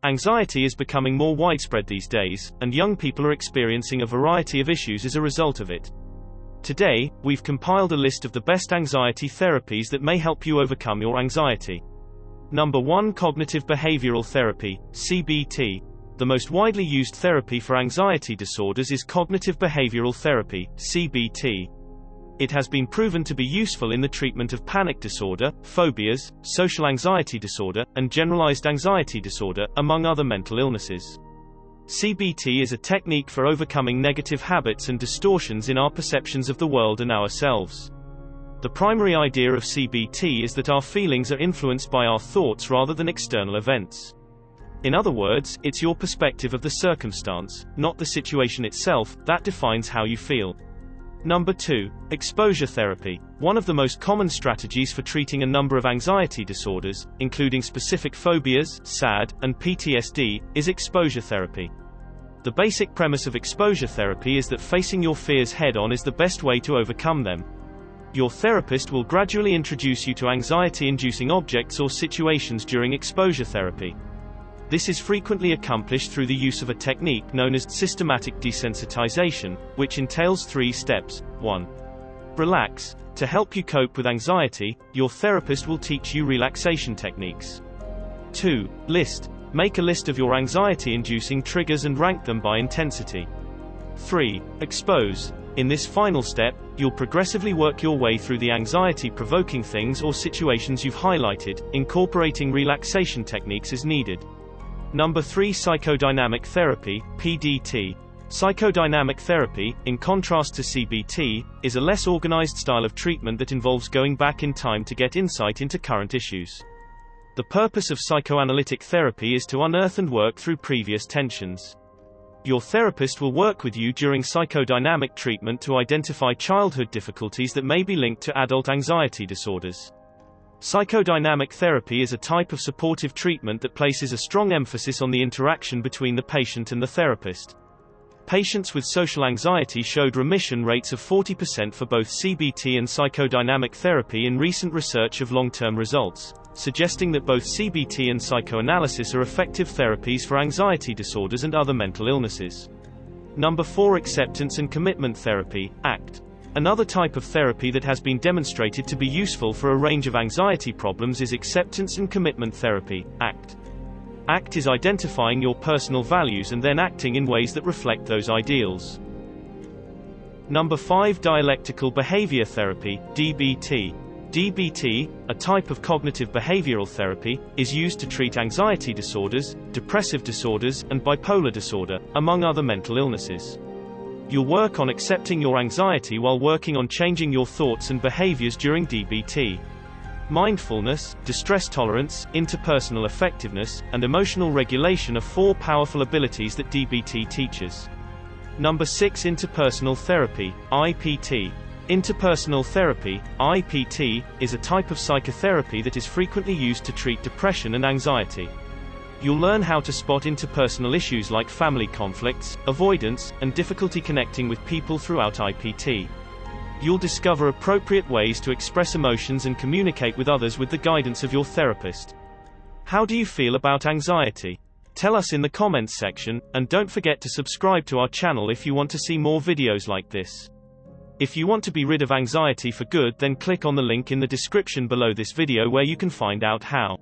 Anxiety is becoming more widespread these days, and young people are experiencing a variety of issues as a result of it. Today, we've compiled a list of the best anxiety therapies that may help you overcome your anxiety. Number 1. Cognitive Behavioral Therapy, CBT. The most widely used therapy for anxiety disorders is Cognitive Behavioral Therapy, CBT. It has been proven to be useful in the treatment of panic disorder, phobias, social anxiety disorder, and generalized anxiety disorder, among other mental illnesses. CBT is a technique for overcoming negative habits and distortions in our perceptions of the world and ourselves. The primary idea of CBT is that our feelings are influenced by our thoughts rather than external events. In other words, it's your perspective of the circumstance, not the situation itself, that defines how you feel. Number 2. Exposure therapy. One of the most common strategies for treating a number of anxiety disorders, including specific phobias, SAD, and PTSD, is exposure therapy. The basic premise of exposure therapy is that facing your fears head-on is the best way to overcome them. Your therapist will gradually introduce you to anxiety-inducing objects or situations during exposure therapy. This is frequently accomplished through the use of a technique known as systematic desensitization, which entails 3 steps. 1. Relax. To help you cope with anxiety, your therapist will teach you relaxation techniques. 2. List. Make a list of your anxiety-inducing triggers and rank them by intensity. 3. Expose. In this final step, you'll progressively work your way through the anxiety-provoking things or situations you've highlighted, incorporating relaxation techniques as needed. Number 3. Psychodynamic Therapy, PDT. Psychodynamic therapy, in contrast to CBT, is a less organized style of treatment that involves going back in time to get insight into current issues. The purpose of psychoanalytic therapy is to unearth and work through previous tensions. Your therapist will work with you during psychodynamic treatment to identify childhood difficulties that may be linked to adult anxiety disorders. Psychodynamic therapy is a type of supportive treatment that places a strong emphasis on the interaction between the patient and the therapist. Patients with social anxiety showed remission rates of 40% for both CBT and psychodynamic therapy in recent research of long-term results, suggesting that both CBT and psychoanalysis are effective therapies for anxiety disorders and other mental illnesses. Number 4. Acceptance and Commitment Therapy, ACT. Another type of therapy that has been demonstrated to be useful for a range of anxiety problems is acceptance and commitment therapy, ACT. ACT is identifying your personal values and then acting in ways that reflect those ideals. Number 5. Dialectical Behavior Therapy, DBT. DBT, a type of cognitive behavioral therapy, is used to treat anxiety disorders, depressive disorders, and bipolar disorder, among other mental illnesses. You'll work on accepting your anxiety while working on changing your thoughts and behaviors during DBT. Mindfulness, distress tolerance, interpersonal effectiveness, and emotional regulation are 4 powerful abilities that DBT teaches. Number 6. Interpersonal Therapy, IPT. Interpersonal therapy, IPT, is a type of psychotherapy that is frequently used to treat depression and anxiety. You'll learn how to spot interpersonal issues like family conflicts, avoidance, and difficulty connecting with people throughout IPT. You'll discover appropriate ways to express emotions and communicate with others with the guidance of your therapist. How do you feel about anxiety? Tell us in the comments section, and don't forget to subscribe to our channel if you want to see more videos like this. If you want to be rid of anxiety for good, then click on the link in the description below this video where you can find out how.